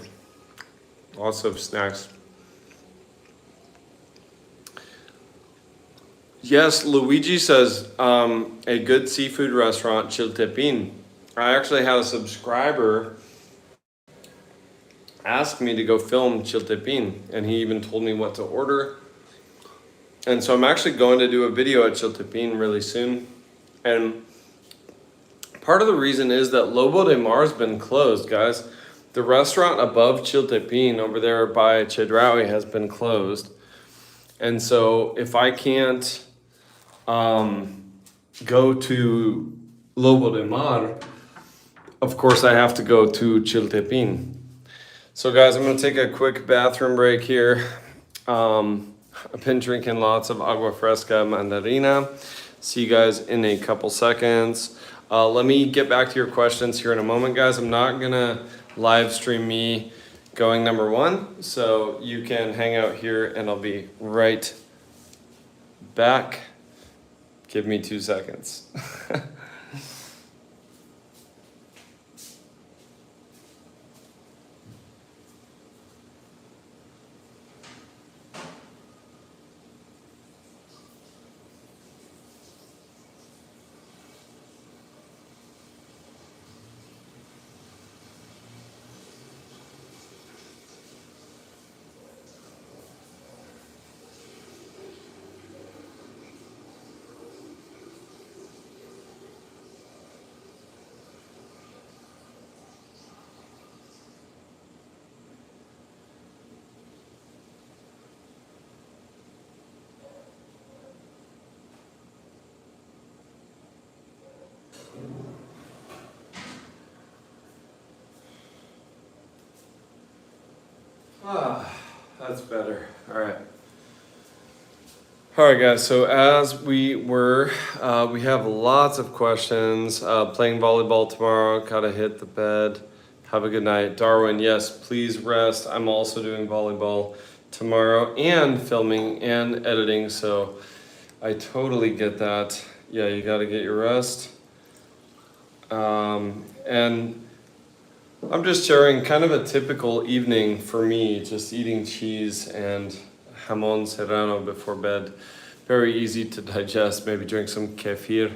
snacks. Yes, Luigi says a good seafood restaurant, Chiltepin. I actually had a subscriber ask me to go film Chiltepin, and he even told me what to order. And so I'm actually going to do a video at Chiltepin really soon. And part of the reason is that Lobo de Mar's been closed, guys. The restaurant above Chiltepin over there by Chedraui has been closed. And so if I can't go to Lobo de Mar, of course I have to go to Chiltepin. So guys, I'm gonna take a quick bathroom break here. I've been drinking lots of agua fresca mandarina. See you guys in a couple seconds. Let me get back to your questions here in a moment, guys. I'm not gonna live stream me going number 1, so you can hang out here and I'll be right back. Give me 2 seconds. Ah, that's better. All right. All right, guys. So as we have lots of questions. Playing volleyball tomorrow. Gotta hit the bed. Have a good night, Darwin. Yes, please rest. I'm also doing volleyball tomorrow and filming and editing. So I totally get that. Yeah, you gotta get your rest. And I'm just sharing kind of a typical evening for me, just eating cheese and jamon serrano before bed. Very easy to digest, maybe drink some kefir.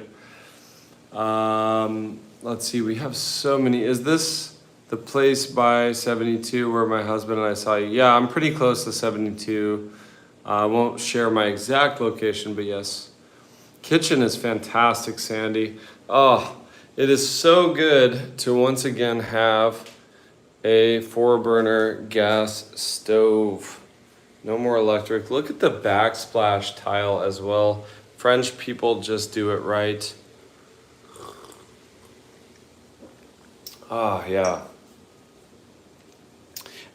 Let's see, we have so many. Is this the place by 72 where my husband and I saw you? Yeah, I'm pretty close to 72. I won't share my exact location, but yes. Kitchen is fantastic, Sandy. Oh, it is so good to once again have a 4-burner gas stove. No more electric. Look at the backsplash tile as well. French people just do it right. Ah, yeah.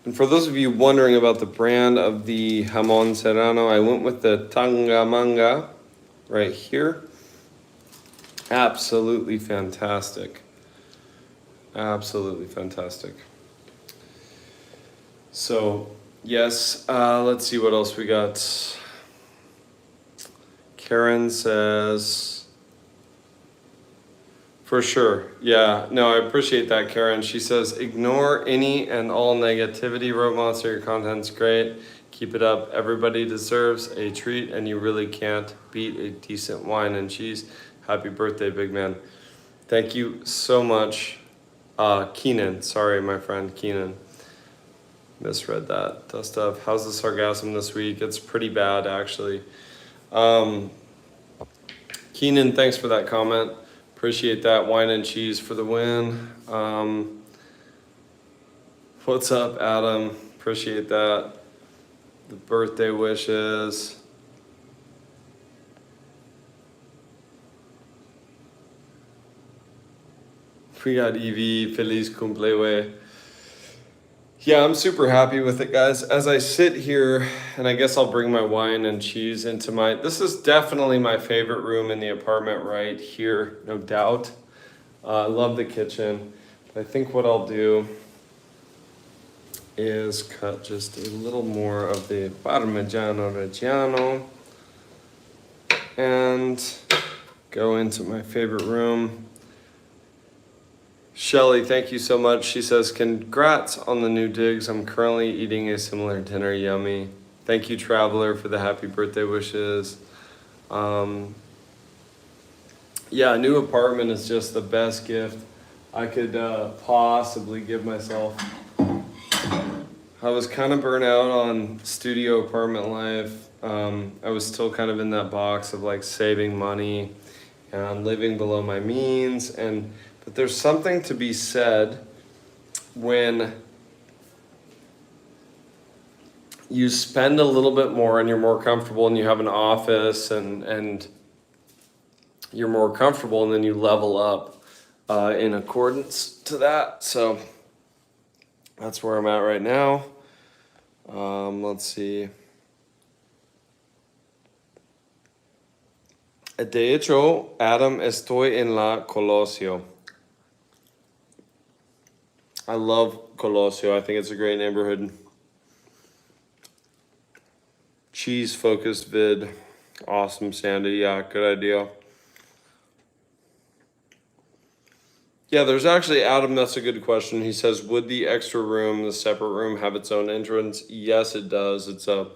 And for those of you wondering about the brand of the jamon serrano, I went with the Tangamanga right here. Absolutely fantastic. Absolutely fantastic. So, yes, let's see what else we got. Karen says, for sure. Yeah, no, I appreciate that, Karen. She says, ignore any and all negativity. RopeMonster, your content's great. Keep it up. Everybody deserves a treat, and you really can't beat a decent wine and cheese. Happy birthday, big man. Thank you so much. Keenan, sorry, my friend, Keenan. Misread that. Dust up. How's the sargassum this week? It's pretty bad, actually. Keenan, thanks for that comment. Appreciate that. Wine and cheese for the win. What's up, Adam? Appreciate that. The birthday wishes. We got Evie. Feliz cumple. Yeah, I'm super happy with it, guys. As I sit here, and I guess I'll bring my wine and cheese into this is definitely my favorite room in the apartment right here, no doubt. I love the kitchen. I think what I'll do is cut just a little more of the Parmigiano Reggiano and go into my favorite room. Shelly, thank you so much. She says, congrats on the new digs. I'm currently eating a similar dinner. Yummy. Thank you, Traveler, for the happy birthday wishes. Yeah, a new apartment is just the best gift I could possibly give myself. I was kind of burnt out on studio apartment life. I was still kind of in that box of like saving money and living below my means. But there's something to be said when you spend a little bit more and you're more comfortable and you have an office and you're more comfortable and then you level up in accordance to that. So that's where I'm at right now. Let's see. De hecho, Adam, estoy en la Colosio. I love Colosio. I think it's a great neighborhood. Cheese focused vid. Awesome, Sandy. Yeah, good idea. Yeah, there's actually, Adam, that's a good question. He says, would the extra room, the separate room, have its own entrance? Yes, it does. It's a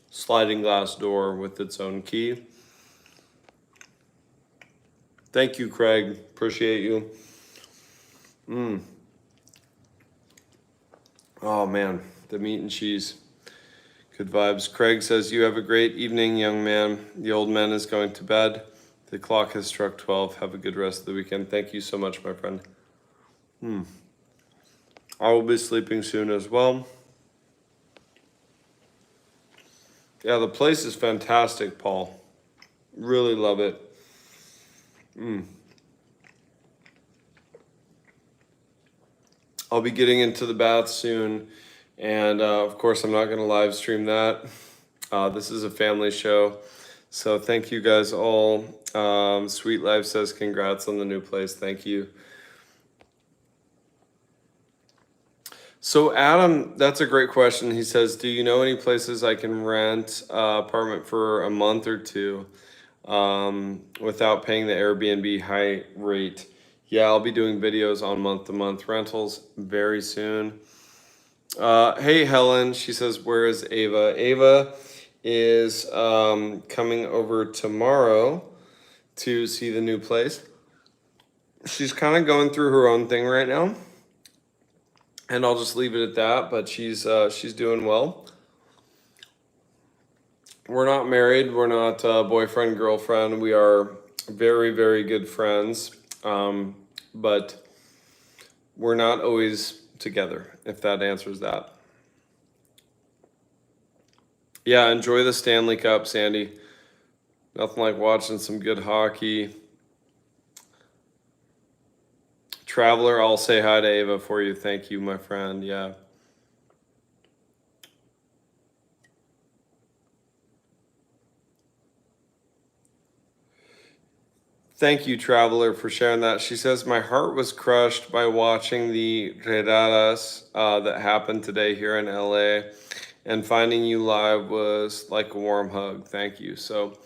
sliding glass door with its own key. Thank you, Craig. Appreciate you. Oh, man, the meat and cheese. Good vibes. Craig says, you have a great evening, young man. The old man is going to bed. The clock has struck 12. Have a good rest of the weekend. Thank you so much, my friend. I will be sleeping soon as well. Yeah, the place is fantastic, Paul. Really love it. I'll be getting into the bath soon And of course, I'm not going to live stream that. This is a family show. So thank you guys all. Sweet Life says congrats on the new place. Thank you. So Adam, that's a great question. He says, do you know any places I can rent an apartment for a month or two without paying the Airbnb high rate? Yeah, I'll be doing videos on month-to-month rentals very soon. Hey Helen, she says, where is Ava? Ava is coming over tomorrow to see the new place. She's kind of going through her own thing right now, and I'll just leave it at that. But she's doing well. We're not married. We're not boyfriend girlfriend. We are very very good friends, but we're not always together. If that answers that. Yeah, enjoy the Stanley Cup, Sandy. Nothing like watching some good hockey. Traveler, I'll say hi to Ava for you. Thank you, my friend. Yeah. Thank you, Traveler, for sharing that. She says, my heart was crushed by watching the redadas that happened today here in LA, and finding you live was like a warm hug. Thank you. So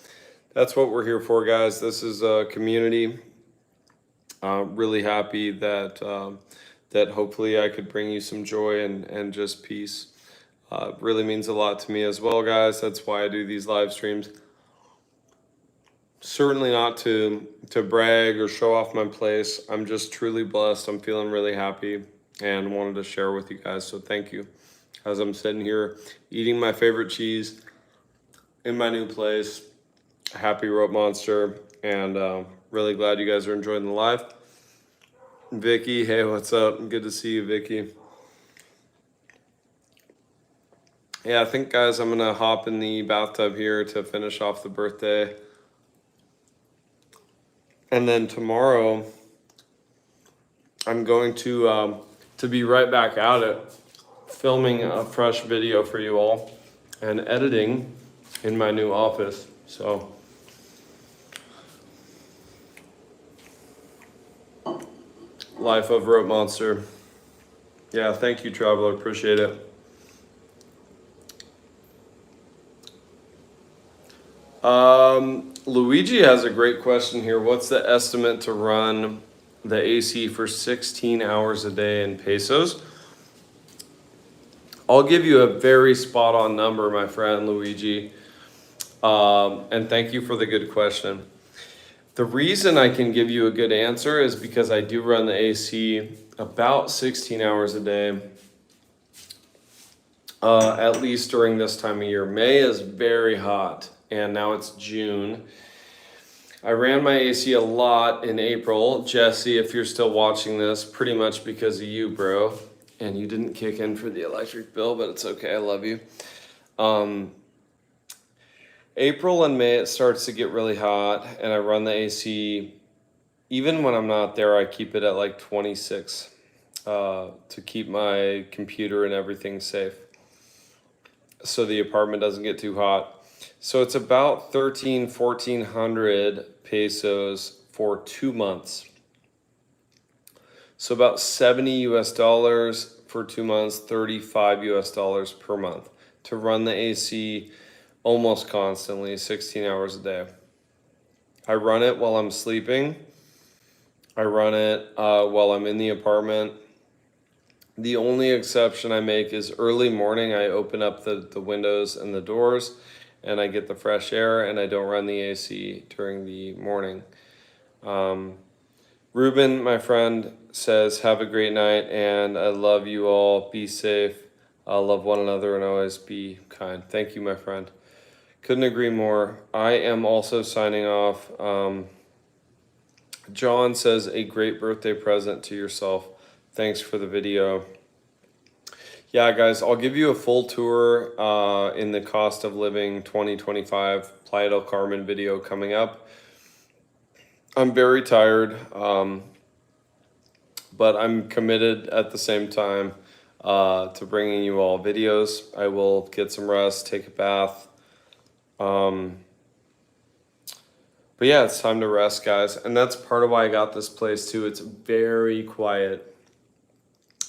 that's what we're here for, guys. This is a community. Really happy that that hopefully I could bring you some joy and just peace. Really means a lot to me as well, guys. That's why I do these live streams. Certainly not to brag or show off my place. I'm just truly blessed. I'm feeling really happy and wanted to share with you guys. So thank you. As I'm sitting here eating my favorite cheese in my new place, happy TheRopeMonster, and really glad you guys are enjoying the live. Vicky, hey, what's up? Good to see you, Vicky. Yeah, I think, guys, I'm gonna hop in the bathtub here to finish off the birthday. And then tomorrow, I'm going to be right back at it, filming a fresh video for you all and editing in my new office. So life of TheRopeMonster. Yeah, thank you, Traveler. Appreciate it. Luigi has a great question here. What's the estimate to run the AC for 16 hours a day in pesos? I'll give you a very spot on number, my friend Luigi. And thank you for the good question. The reason I can give you a good answer is because I do run the AC about 16 hours a day, at least during this time of year. May is very hot, and now it's June. I ran my AC a lot in April. Jesse, if you're still watching this, pretty much because of you, bro. And you didn't kick in for the electric bill, but it's okay. I love you. April and May, it starts to get really hot, and I run the AC. Even when I'm not there, I keep it at like 26 to keep my computer and everything safe, so the apartment doesn't get too hot. So it's about 1,400 pesos for 2 months. So about 70 US dollars for 2 months, 35 US dollars per month to run the AC almost constantly, 16 hours a day. I run it while I'm sleeping. I run it while I'm in the apartment. The only exception I make is early morning. I open up the windows and the doors, and I get the fresh air, and I don't run the AC during the morning. Ruben, my friend, says, have a great night, and I love you all. Be safe. Love one another, and always be kind. Thank you, my friend. Couldn't agree more. I am also signing off. John says, a great birthday present to yourself. Thanks for the video. Yeah, guys, I'll give you a full tour in the cost of living 2025 Playa del Carmen video coming up. I'm very tired, but I'm committed at the same time. to bringing you all videos. I will get some rest, take a bath. But yeah, it's time to rest, guys. And that's part of why I got this place too. It's very quiet.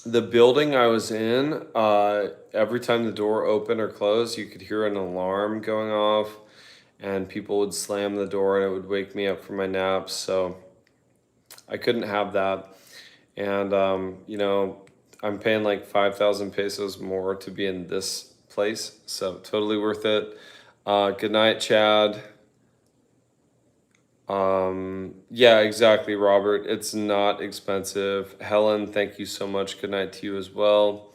The building I was in, every time the door opened or closed, you could hear an alarm going off, and people would slam the door and it would wake me up from my naps. So I couldn't have that. And, you know, I'm paying like 5,000 pesos more to be in this place. So totally worth it. Good night, Chad. Yeah, exactly, Robert. It's not expensive. Helen, thank you so much. Good night to you as well.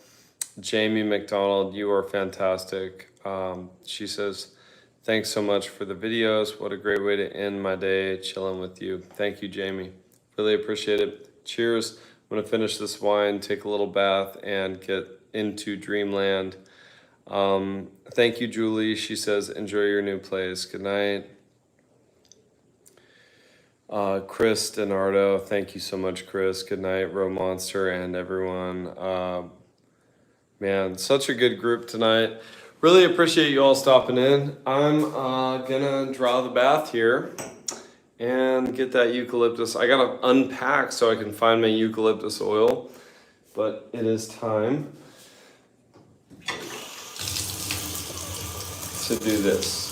Jamie McDonald, you are fantastic. She says, thanks so much for the videos. What a great way to end my day chilling with you. Thank you, Jamie. Really appreciate it. Cheers. I'm going to finish this wine, take a little bath, and get into dreamland. Thank you, Julie. She says, enjoy your new place. Good night. Chris DiNardo, thank you so much, Chris. Good night, TheRopeMonster, and everyone. Man, such a good group tonight. Really appreciate you all stopping in. I'm gonna draw the bath here and get that eucalyptus. I gotta unpack so I can find my eucalyptus oil, but it is time to do this.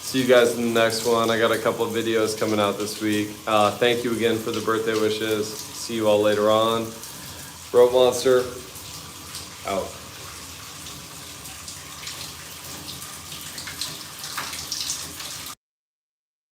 See you guys in the next one. I got a couple of videos coming out this week. Thank you again for the birthday wishes. See you all later on. TheRopeMonster, out.